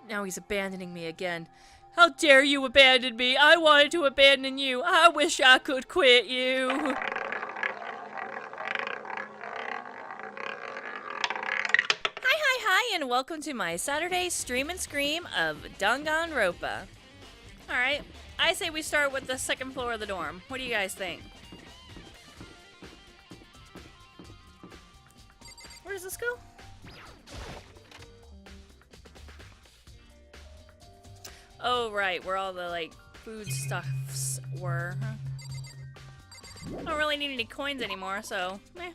Now he's abandoning me again. How dare you abandon me? I wanted to abandon you. I wish I could quit you. Hi, and welcome to my Saturday stream and scream of Danganronpa. Alright, I say we start with the second floor of the dorm. What do you guys think? Where does this go? Oh, right, where all the, like, food stuffs were. I don't really need any coins anymore, so, meh.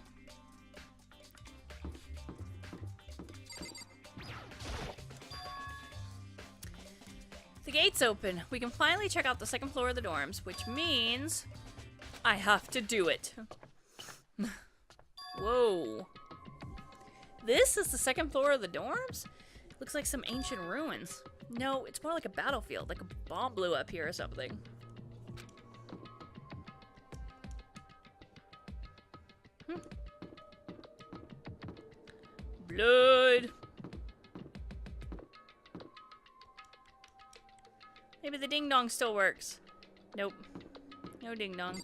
The gate's open. We can finally check out the second floor of the dorms, which means I have to do it. Whoa. This is the second floor of the dorms? Looks like some ancient ruins. No, it's more like a battlefield, like a bomb blew up here or something. Blood. Maybe the ding-dong still works. Nope. No ding-dong.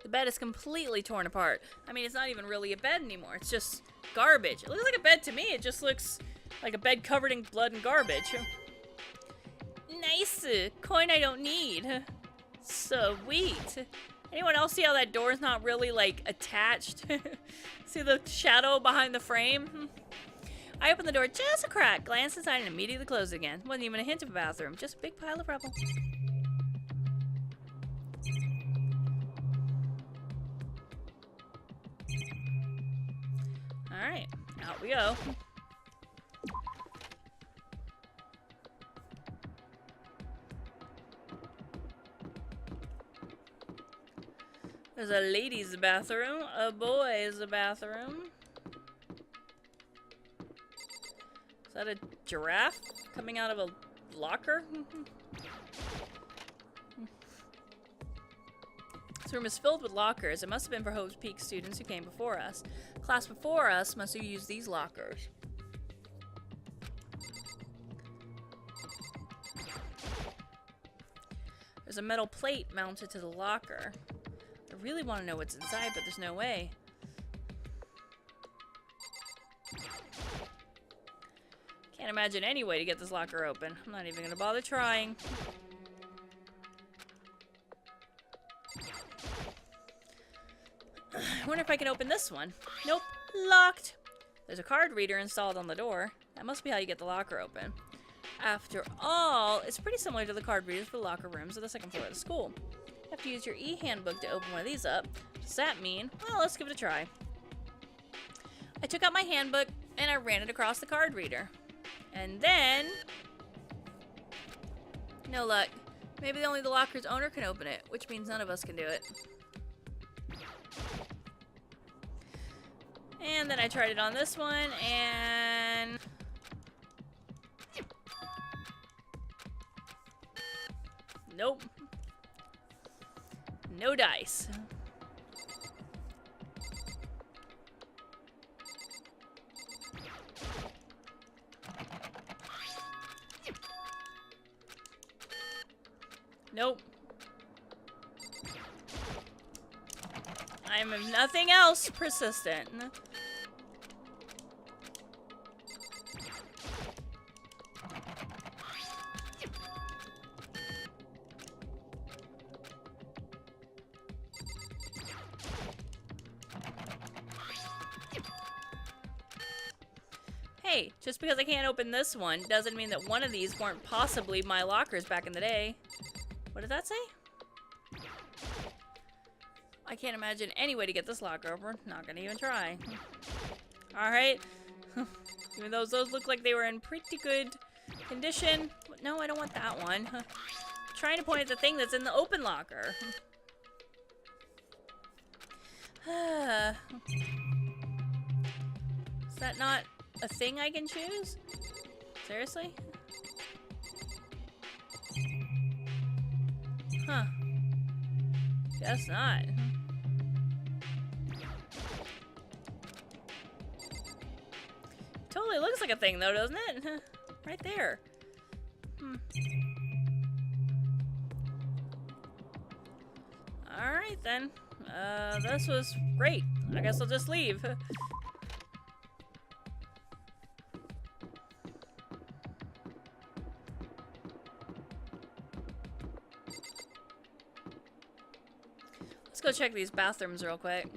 The bed is completely torn apart. I mean, it's not even really a bed anymore. It's just garbage. It looks like a bed to me. It just looks like a bed covered in blood and garbage. Nice. Coin I don't need. Sweet. Anyone else see how that door is not really, like, attached? See the shadow behind the frame? I opened the door just a crack, glanced inside, and immediately closed it again. Wasn't even a hint of a bathroom. Just a big pile of rubble. Alright, out we go. There's a ladies' bathroom, a boys' bathroom. Is that a giraffe coming out of a locker? This room is filled with lockers. It must have been for Hope's Peak students who came before us. The class before us must have used these lockers. There's a metal plate mounted to the locker. I really want to know what's inside, but there's no way. Can't imagine any way to get this locker open. I'm not even gonna bother trying. I wonder if I can open this one. Nope, locked. There's a card reader installed on the door. That must be how you get the locker open. After all, it's pretty similar to the card readers for the locker rooms of the second floor of the school. You have to use your e-handbook to open one of these up. What does that mean? Well, let's give it a try. I took out my handbook and I ran it across the card reader. And then... no luck. Maybe only the locker's owner can open it, which means none of us can do it. And then I tried it on this one, and... nope. No dice. Nope. I'm if nothing else persistent. Hey, just because I can't open this one doesn't mean that one of these weren't possibly my lockers back in the day. What did that say? I can't imagine any way to get this locker open. Not gonna even try. Alright. Even though those look like they were in pretty good condition. No, I don't want that one. I'm trying to point at the thing that's in the open locker. Is that not a thing I can choose? Seriously? Huh. Guess not. Totally looks like a thing, though, doesn't it? Right there. Alright, then. This was great. I guess I'll just leave. Let's go check these bathrooms real quick.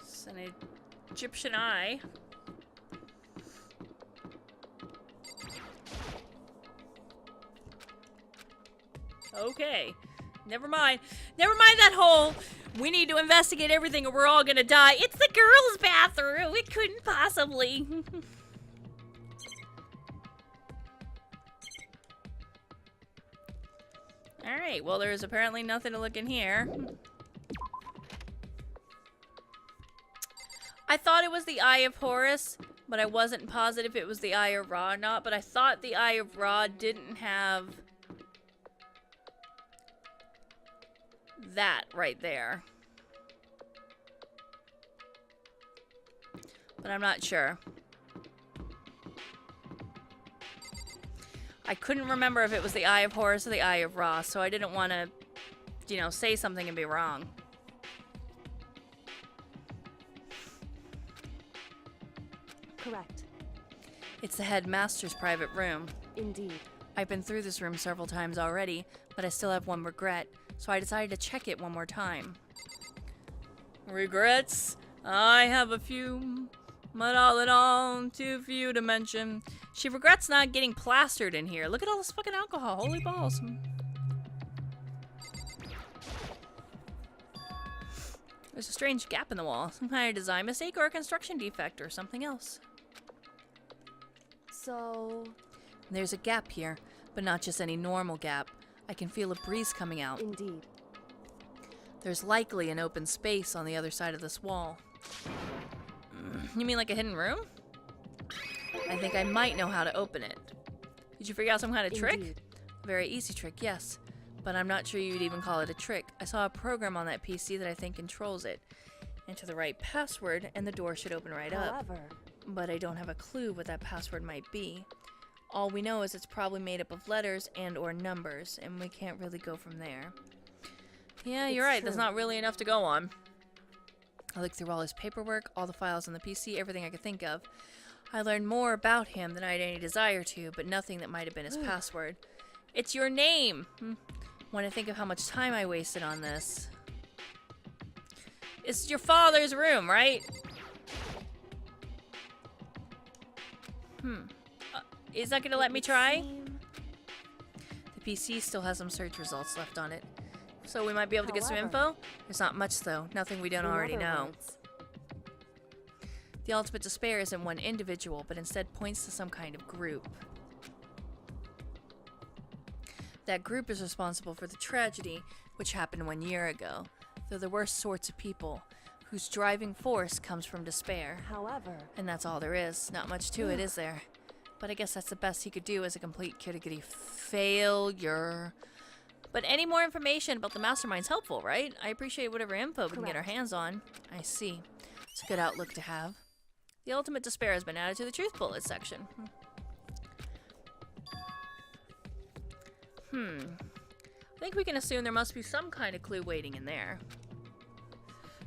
It's an Egyptian eye. Okay. Never mind. Never mind that hole. We need to investigate everything or we're all gonna die. It's the girls' bathroom. It couldn't possibly. Alright, well there's apparently nothing to look in here. I thought it was the Eye of Horus, but I wasn't positive it was the Eye of Ra or not, but I thought the Eye of Ra didn't have that right there. But I'm not sure. I couldn't remember if it was the Eye of Horus or the Eye of Ra, so I didn't want to, you know, say something and be wrong. Correct. It's the headmaster's private room. Indeed. I've been through this room several times already, but I still have one regret, so I decided to check it one more time. Regrets? I have a few, but all in all, too few to mention. She regrets not getting plastered in here. Look at all this fucking alcohol. Holy balls. There's a strange gap in the wall. Some kind of design mistake or a construction defect or something else. So... There's a gap here, but not just any normal gap. I can feel a breeze coming out. Indeed. There's likely an open space on the other side of this wall. You mean like a hidden room? I think I might know how to open it. Did you figure out some kind of trick? Indeed. A very easy trick, yes. But I'm not sure you'd even call it a trick. I saw a program on that PC that I think controls it. Enter the right password and the door should open right up. However... But I don't have a clue what that password might be. All we know is it's probably made up of letters and or numbers, and we can't really go from there. Yeah, you're right. There's not really enough to go on. I looked through all his paperwork, all the files on the PC, everything I could think of. I learned more about him than I had any desire to, but nothing that might have been his password. It's your name! When I think of how much time I wasted on this. It's your father's room, right? Is that gonna let me try? The PC still has some search results left on it. So we might be able to get some info? There's not much though. Nothing we don't already know. The ultimate despair isn't one individual, but instead points to some kind of group. That group is responsible for the tragedy, which happened 1 year ago. They're the worst sorts of people, whose driving force comes from despair. However... And that's all there is. Not much to it, is there? But I guess that's the best he could do as a complete kitty failure. But any more information about the mastermind's helpful, right? I appreciate whatever info we can get our hands on. I see. It's a good outlook to have. The ultimate despair has been added to the truth bullet section. I think we can assume there must be some kind of clue waiting in there.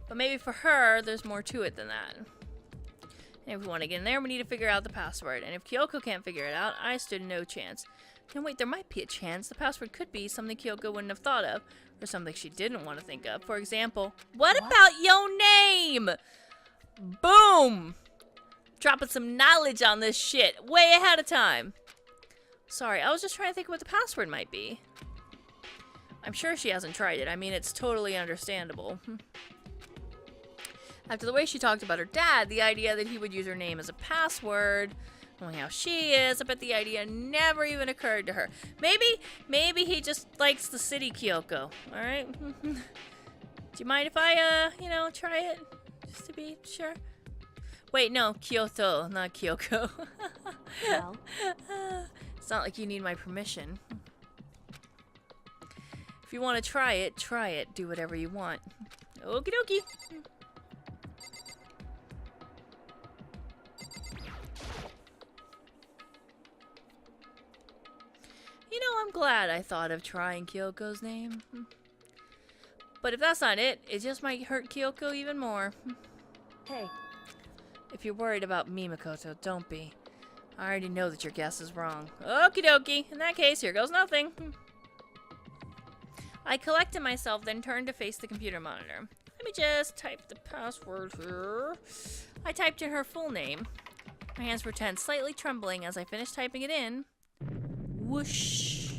But maybe for her, there's more to it than that. And if we want to get in there, we need to figure out the password. And if Kyoko can't figure it out, I stood no chance. No, wait, there might be a chance. The password could be something Kyoko wouldn't have thought of. Or something she didn't want to think of. For example, what about your name? Boom! Dropping some knowledge on this shit way ahead of time. Sorry, I was just trying to think of what the password might be. I'm sure she hasn't tried it. I mean, it's totally understandable. After the way she talked about her dad, the idea that he would use her name as a password, knowing how she is, I bet the idea never even occurred to her. Maybe he just likes the city Kyoko, alright? Do you mind if I, try it? Just to be sure? Wait, no, Kyoto, not Kyoko. Well? It's not like you need my permission. If you want to try it, try it. Do whatever you want. Okie dokie. You know, I'm glad I thought of trying Kyoko's name. But if that's not it, it just might hurt Kyoko even more. Hey. If you're worried about me, Makoto, don't be. I already know that your guess is wrong. Okie dokie. In that case, here goes nothing. I collected myself, then turned to face the computer monitor. Let me just type the password here. I typed in her full name. My hands were tense, slightly trembling as I finished typing it in. Whoosh.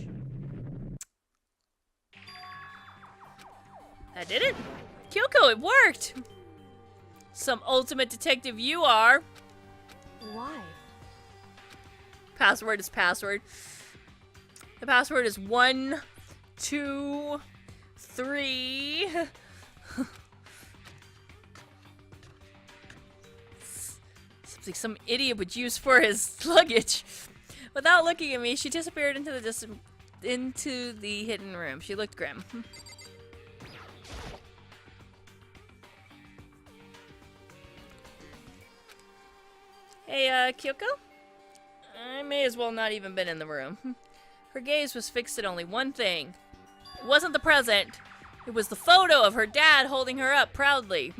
That did it. Kyoko, it worked. Some ultimate detective you are. Why? Password is password. The password is 1, 2, 3. Something some idiot would use for his luggage. Without looking at me, she disappeared into the hidden room. She looked grim. Hey, Kyoko? I may as well not even been in the room. Her gaze was fixed at only one thing. It wasn't the present. It was the photo of her dad holding her up proudly.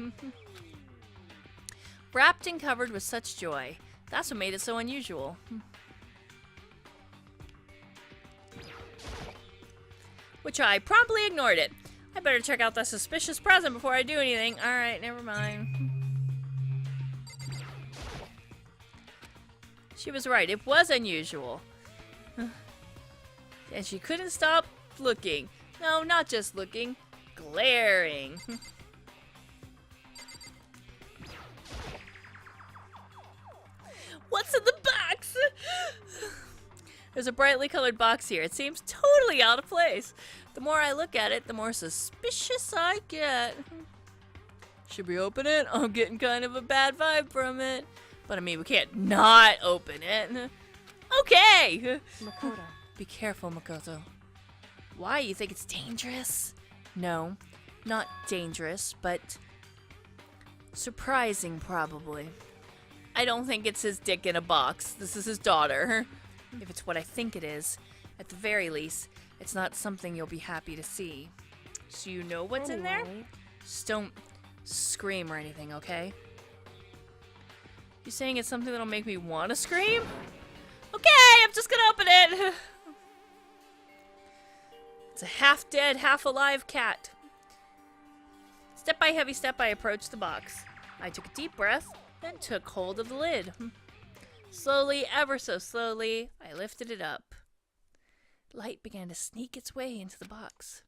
Wrapped and covered with such joy. That's what made it so unusual. Which I promptly ignored it. I better check out that suspicious present before I do anything. Alright, never mind. She was right. It was unusual. And she couldn't stop looking. No, not just looking. Glaring. What's in the box? There's a brightly colored box here. It seems totally out of place. The more I look at it, the more suspicious I get. Should we open it? I'm getting kind of a bad vibe from it. But I mean, we can't not open it. Okay! Makoto. Be careful, Makoto. Why? You think it's dangerous? No, not dangerous, but surprising, probably. I don't think it's his dick in a box. This is his daughter. If it's what I think it is, at the very least, it's not something you'll be happy to see. So you know what's in there? Just don't scream or anything, okay? You saying it's something that'll make me want to scream? Okay, I'm just gonna open it. It's a half-dead, half-alive cat. Step by heavy step, I approached the box. I took a deep breath, then took hold of the lid. Slowly, ever so slowly, I lifted it up. Light began to sneak its way into the box.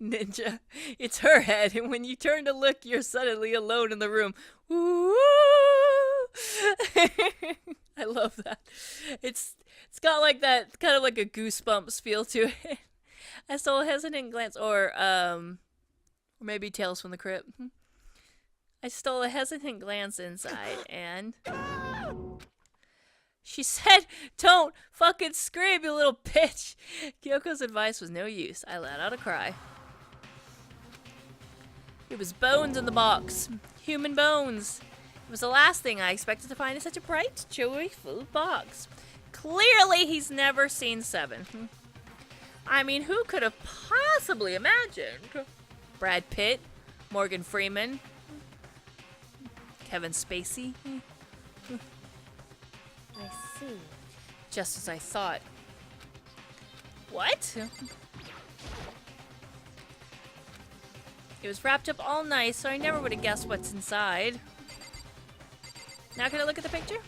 Ninja, it's her head, and when you turn to look, you're suddenly alone in the room. Ooh. I love that. It's got like that, kind of like a Goosebumps feel to it. I stole a hesitant glance, or maybe Tales from the Crypt. I stole a hesitant glance inside, and she said, "Don't fucking scream, you little bitch." Kyoko's advice was no use. I let out a cry. It was bones in the box. Human bones. It was the last thing I expected to find in such a bright, joyful box. Clearly, he's never seen Seven. I mean, who could have possibly imagined? Brad Pitt? Morgan Freeman? Kevin Spacey? I see. Just as I thought. What? It was wrapped up all nice, so I never would have guessed what's inside. Now can I look at the picture?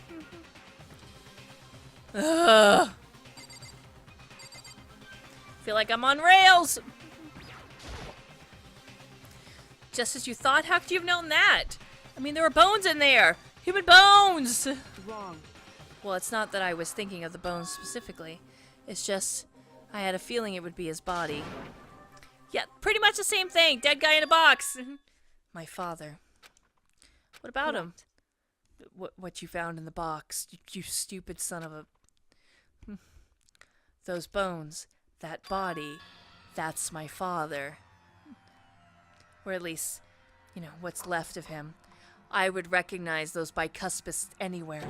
Ugh. Feel like I'm on rails. Just as you thought? How could you have known that? I mean, there were bones in there. Human bones! Wrong. Well, it's not that I was thinking of the bones specifically. It's just, I had a feeling it would be his body. Yeah, pretty much the same thing. Dead guy in a box. My father. What about him? what you found in the box, you stupid son of a... Those bones, that body, that's my father. Or at least, you know, what's left of him. I would recognize those bicuspids anywhere.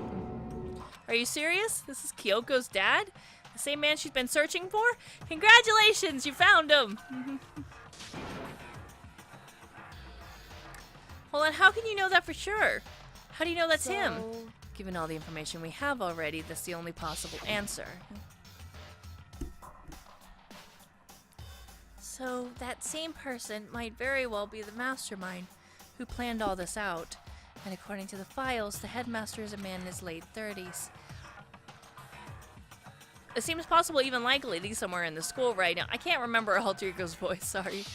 Are you serious? This is Kyoko's dad? The same man she's been searching for? Congratulations, you found him! Hold on, how can you know that for sure? How do you know that's him? Given all the information we have already, that's the only possible answer. So, that same person might very well be the mastermind who planned all this out. And according to the files, the headmaster is a man in his late 30s. It seems possible, even likely, that he's somewhere in the school right now. I can't remember Alter Ego's voice, sorry.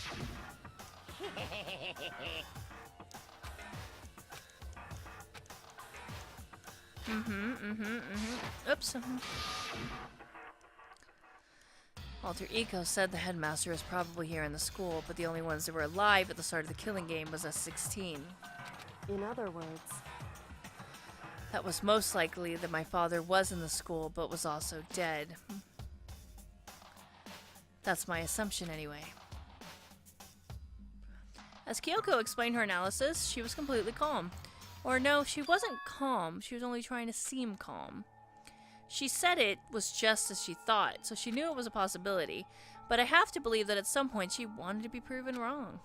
Oops. Alter Ego said the headmaster was probably here in the school, but the only ones that were alive at the start of the killing game was us 16. In other words, That was most likely that my father was in the school, but was also dead. That's my assumption anyway. As Kyoko explained her analysis, she was completely calm. Or no, she wasn't calm, she was only trying to seem calm. She said it was just as she thought, so she knew it was a possibility, but I have to believe that at some point she wanted to be proven wrong.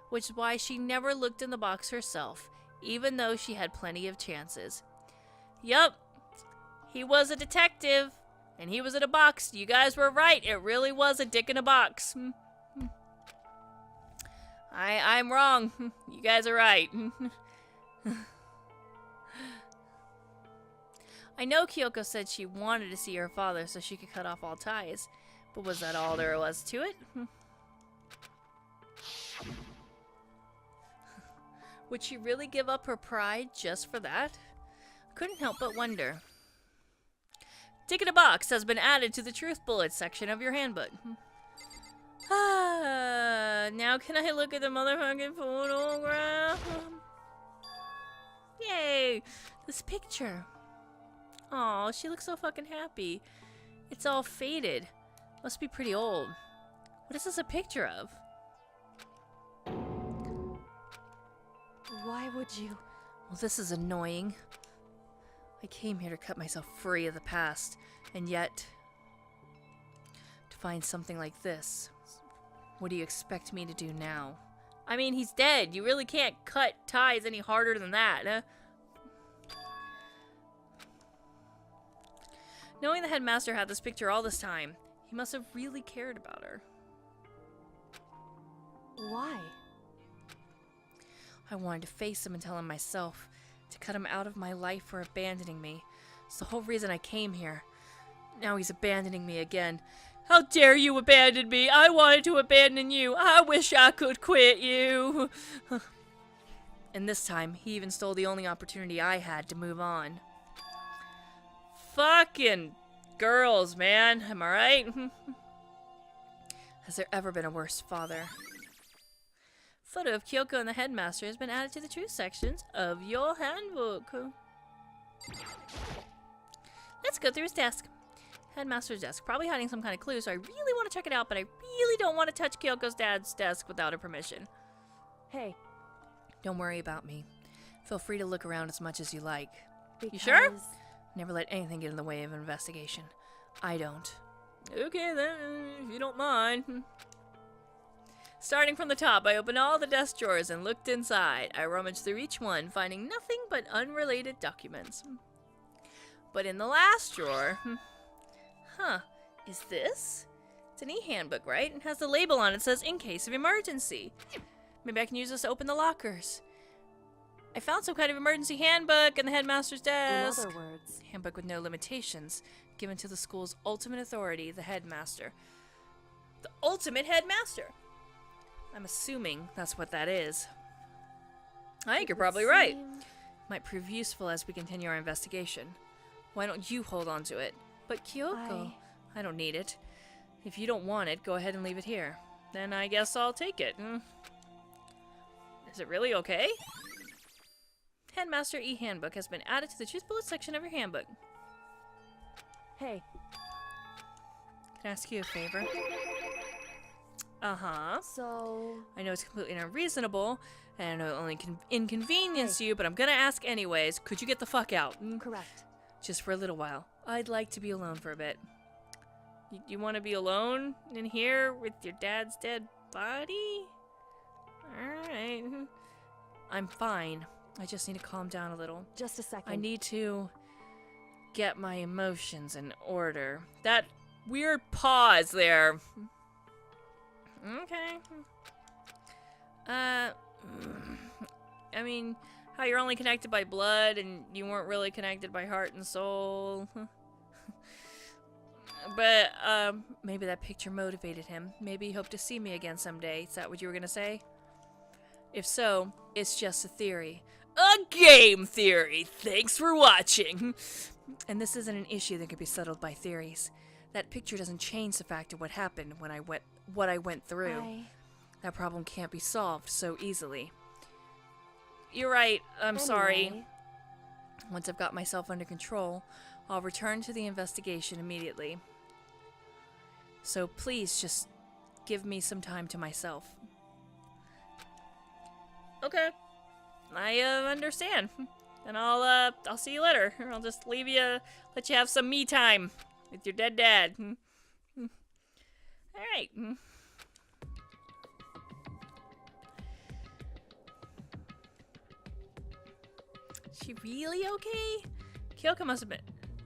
Which is why she never looked in the box herself, even though she had plenty of chances. Yup, he was a detective, and he was in a box. You guys were right, it really was a dick in a box. I'm wrong. You guys are right. I know Kyoko said she wanted to see her father so she could cut off all ties, but was that all there was to it? Would she really give up her pride just for that? Couldn't help but wonder. Tick in a box has been added to the truth bullets section of your handbook. Now can I look at the motherfucking photograph? Yay! This picture. Aw, she looks so fucking happy. It's all faded. Must be pretty old. What is this a picture of? why would you? Well, this is annoying. I came here to cut myself free of the past, and yet... to find something like this. What do you expect me to do now? I mean, he's dead. You really can't cut ties any harder than that, huh? Knowing the headmaster had this picture all this time, he must have really cared about her. Why? I wanted to face him and tell him myself, to cut him out of my life for abandoning me. It's the whole reason I came here. Now he's abandoning me again. How dare you abandon me? I wanted to abandon you. I wish I could quit you. And this time, he even stole the only opportunity I had to move on. Fucking girls, man. Am I right? Has there ever been a worse father? Photo of Kyoko and the headmaster has been added to the truth sections of your handbook. Let's go through his desk. Headmaster's desk. Probably hiding some kind of clue, so I really want to check it out, but I really don't want to touch Kyoko's dad's desk without her permission. Hey. Don't worry about me. Feel free to look around as much as you like. Because... You sure? Never let anything get in the way of an investigation. I don't. Okay then, if you don't mind. Starting from the top, I opened all the desk drawers and looked inside. I rummaged through each one, finding nothing but unrelated documents. But in the last drawer... is this? It's an e-handbook, right? It has the label on it that says, in case of emergency. Maybe I can use this to open the lockers. I found some kind of emergency handbook in the headmaster's desk. In other words... Handbook with no limitations, given to the school's ultimate authority, the headmaster. The ultimate headmaster! I'm assuming that's what that is. I think you're probably right. Might prove useful as we continue our investigation. Why don't you hold on to it? But Kyoko, I don't need it. If you don't want it, go ahead and leave it here. Then I guess I'll take it. Is it really okay? Headmaster e-handbook has been added to the choose bullet section of your handbook. Hey, Can I ask you a favor? Uh-huh. so... I know it's completely unreasonable, and I know it only inconvenience you, but I'm gonna ask anyways. Could you get the fuck out? Correct. Just for a little while. I'd like to be alone for a bit. You want to be alone in here with your dad's dead body? Alright. I'm fine. I just need to calm down a little. Just a second. I need to get my emotions in order. That weird pause there. Okay. I mean, how you're only connected by blood and you weren't really connected by heart and soul. But, maybe that picture motivated him. Maybe he hoped to see me again someday. Is that what you were gonna say? If so, it's just a theory. A game theory! Thanks for watching! And this isn't an issue that could be settled by theories. That picture doesn't change the fact of what happened when what I went through. That problem can't be solved so easily. You're right, I'm sorry. Once I've got myself under control, I'll return to the investigation immediately. So please just give me some time to myself. Okay. I understand. And I'll see you later. I'll just leave you, let you have some me time with your dead dad. Alright. Is she really okay? Kyoko must have been...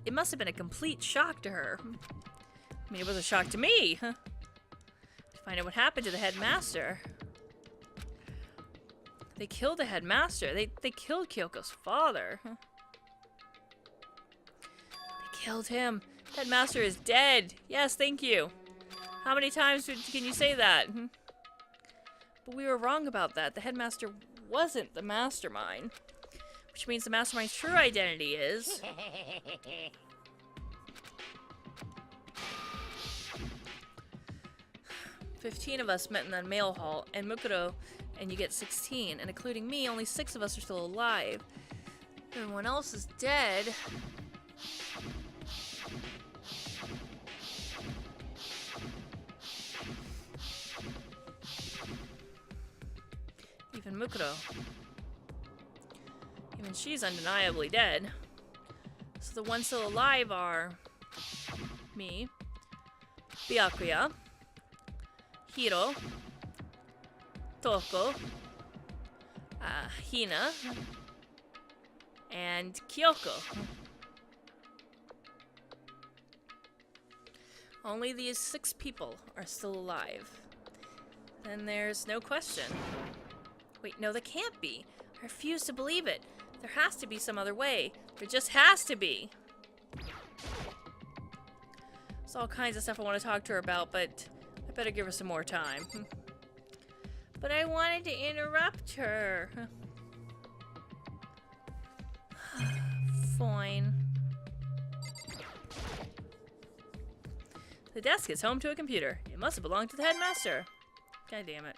It must have been a complete shock to her. I mean, it was a shock to me. To find out what happened to the headmaster. They killed the headmaster. They killed Kyoko's father. They killed him. Headmaster is dead. Yes, thank you. How many times can you say that? But we were wrong about that. The headmaster wasn't the mastermind. Which means the mastermind's true identity is... 15 of us met in the mail hall, and Mukuro, and you get 16, and including me, only 6 of us are still alive. Everyone else is dead. Even Mukuro. Even she's undeniably dead. So the ones still alive are... me, Byakuya, Hiro, Toko, Hina, and Kyoko. Only these 6 people are still alive. Then there's no question. Wait, no, there can't be. I refuse to believe it. There has to be some other way. There just has to be. There's all kinds of stuff I want to talk to her about, but I better give her some more time. But I wanted to interrupt her. Fine. The desk is home to a computer. It must have belonged to the headmaster. God damn it.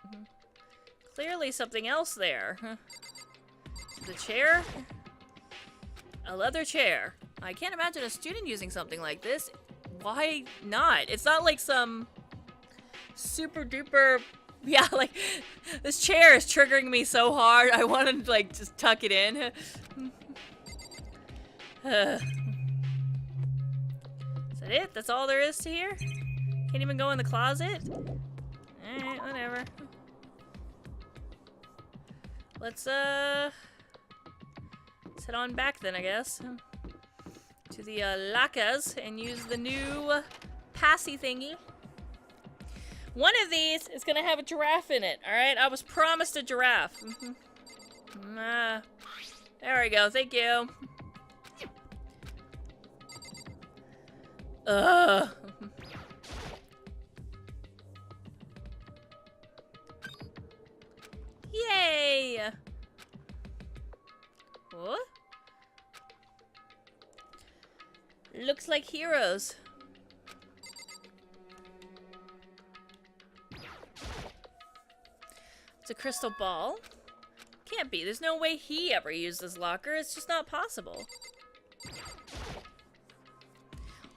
Clearly something else there. The chair? A leather chair. I can't imagine a student using something like this. Why not? It's not like some super duper... Yeah, like, this chair is triggering me so hard. I want to, like, just tuck it in. Is that it? That's all there is to here? Can't even go in the closet? Alright, whatever. Let's head on back then, I guess. To the, Lakas and use the new passy thingy. One of these is gonna have a giraffe in it, alright? I was promised a giraffe. There we go, thank you. Ugh. Yay! What? Looks like heroes. It's a crystal ball. Can't be. There's no way he ever used this locker. It's just not possible.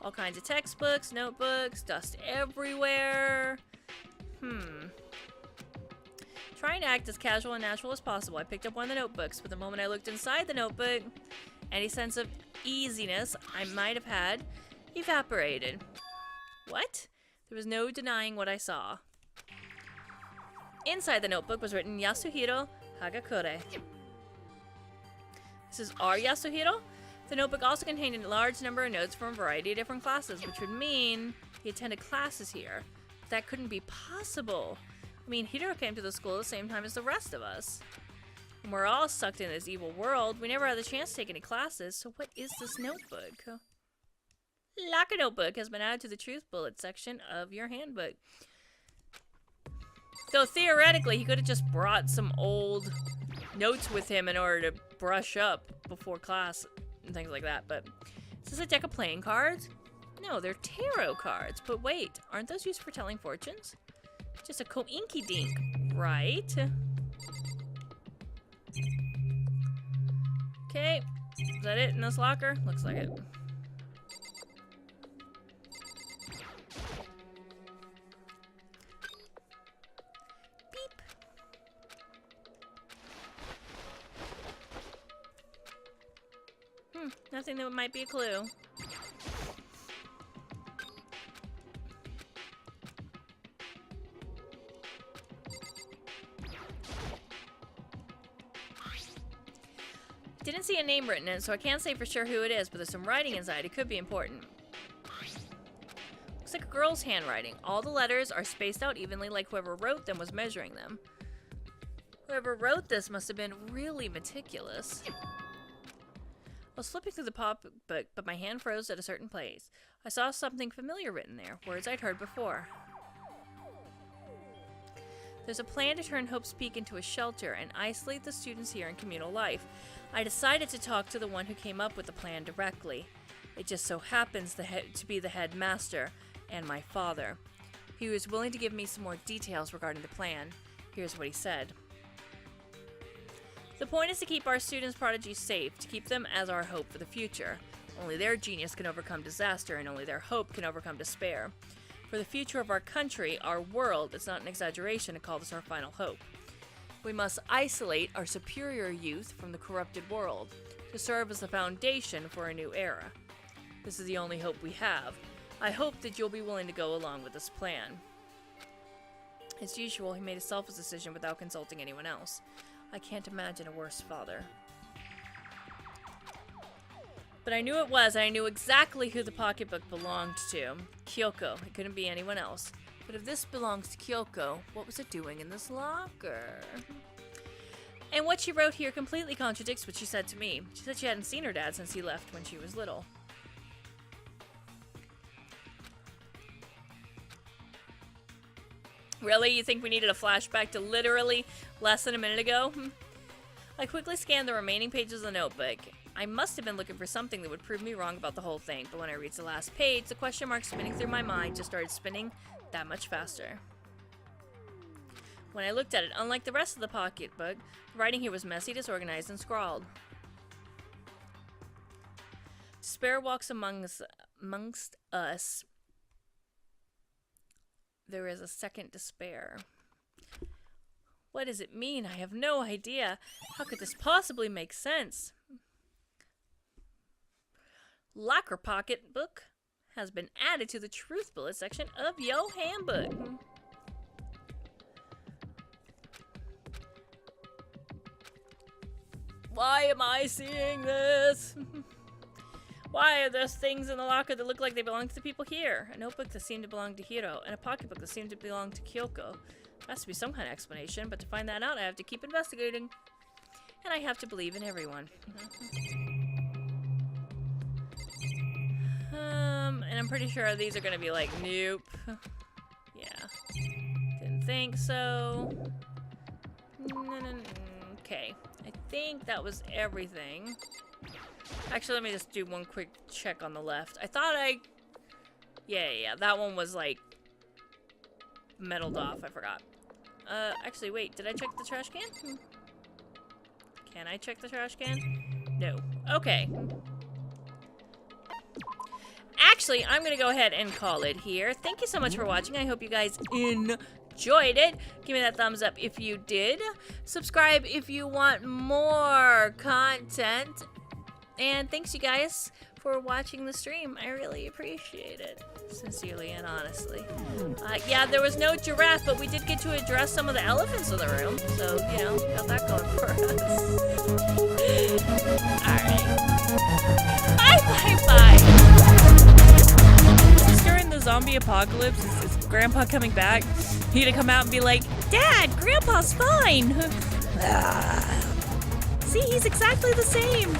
All kinds of textbooks, notebooks, dust everywhere. Trying to act as casual and natural as possible, I picked up one of the notebooks, but the moment I looked inside the notebook, any sense of easiness I might have had evaporated. What? There was no denying what I saw. Inside the notebook was written Yasuhiro Hagakure. This is our Yasuhiro? The notebook also contained a large number of notes from a variety of different classes, which would mean he attended classes here. But that couldn't be possible. I mean, Hiro came to the school at the same time as the rest of us. And we're all sucked into this evil world. We never had the chance to take any classes, so what is this notebook? Locker notebook has been added to the truth bullet section of your handbook. So theoretically, he could have just brought some old notes with him in order to brush up before class and things like that, but is this a deck of playing cards? No, they're tarot cards. But wait, aren't those used for telling fortunes? Just a coinky dink, right? Okay, is that it in this locker? Looks like it. Beep. Nothing that might be a clue. Didn't see a name written in it, so I can't say for sure who it is, but there's some writing inside. It could be important. Looks like a girl's handwriting. All the letters are spaced out evenly, like whoever wrote them was measuring them. Whoever wrote this must have been really meticulous. I was flipping through the pop book, but my hand froze at a certain place. I saw something familiar written there, words I'd heard before. There's a plan to turn Hope's Peak into a shelter and isolate the students here in communal life. I decided to talk to the one who came up with the plan directly. It just so happens to be the headmaster and my father. He was willing to give me some more details regarding the plan. Here's what he said. The point is to keep our students' prodigies safe, to keep them as our hope for the future. Only their genius can overcome disaster, and only their hope can overcome despair. For the future of our country, our world, it's not an exaggeration to call this our final hope. We must isolate our superior youth from the corrupted world, to serve as the foundation for a new era. This is the only hope we have. I hope that you'll be willing to go along with this plan. As usual, he made a selfless decision without consulting anyone else. I can't imagine a worse father. But I knew it was, and I knew exactly who the pocketbook belonged to. Kyoko. It couldn't be anyone else. But if this belongs to Kyoko, what was it doing in this locker? And what she wrote here completely contradicts what she said to me. She said she hadn't seen her dad since he left when she was little. Really? You think we needed a flashback to literally less than a minute ago? I quickly scanned the remaining pages of the notebook. I must have been looking for something that would prove me wrong about the whole thing, but when I reached the last page, the question mark spinning through my mind just started spinning that much faster. When I looked at it, unlike the rest of the pocketbook, the writing here was messy, disorganized, and scrawled. Despair walks amongst us. There is a second despair. What does it mean? I have no idea. How could this possibly make sense? Locker pocketbook has been added to the truth bullet section of yo handbook. Why am I seeing this? Why are there things in the locker that look like they belong to the people here? A notebook that seemed to belong to Hiro, and a pocketbook that seemed to belong to Kyoko. There has to be some kind of explanation, but to find that out, I have to keep investigating. And I have to believe in everyone. And I'm pretty sure these are gonna be like, nope. Yeah. Didn't think so. Okay. I think that was everything. Actually, let me just do one quick check on the left. I thought yeah, that one was like metaled off. I forgot. Actually, wait, did I check the trash can? Can I check the trash can? No. Okay. Actually, I'm gonna go ahead and call it here. Thank you so much for watching. I hope you guys enjoyed it. Give me that thumbs up if you did. Subscribe if you want more content. And thanks you guys for watching the stream. I really appreciate it. Sincerely and honestly. Yeah, there was no giraffe, but we did get to address some of the elephants in the room. So, you know, got that going for us. Alright. Bye. Just during the zombie apocalypse, is Grandpa coming back? He to come out and be like, Dad, Grandpa's fine. See, he's exactly the same.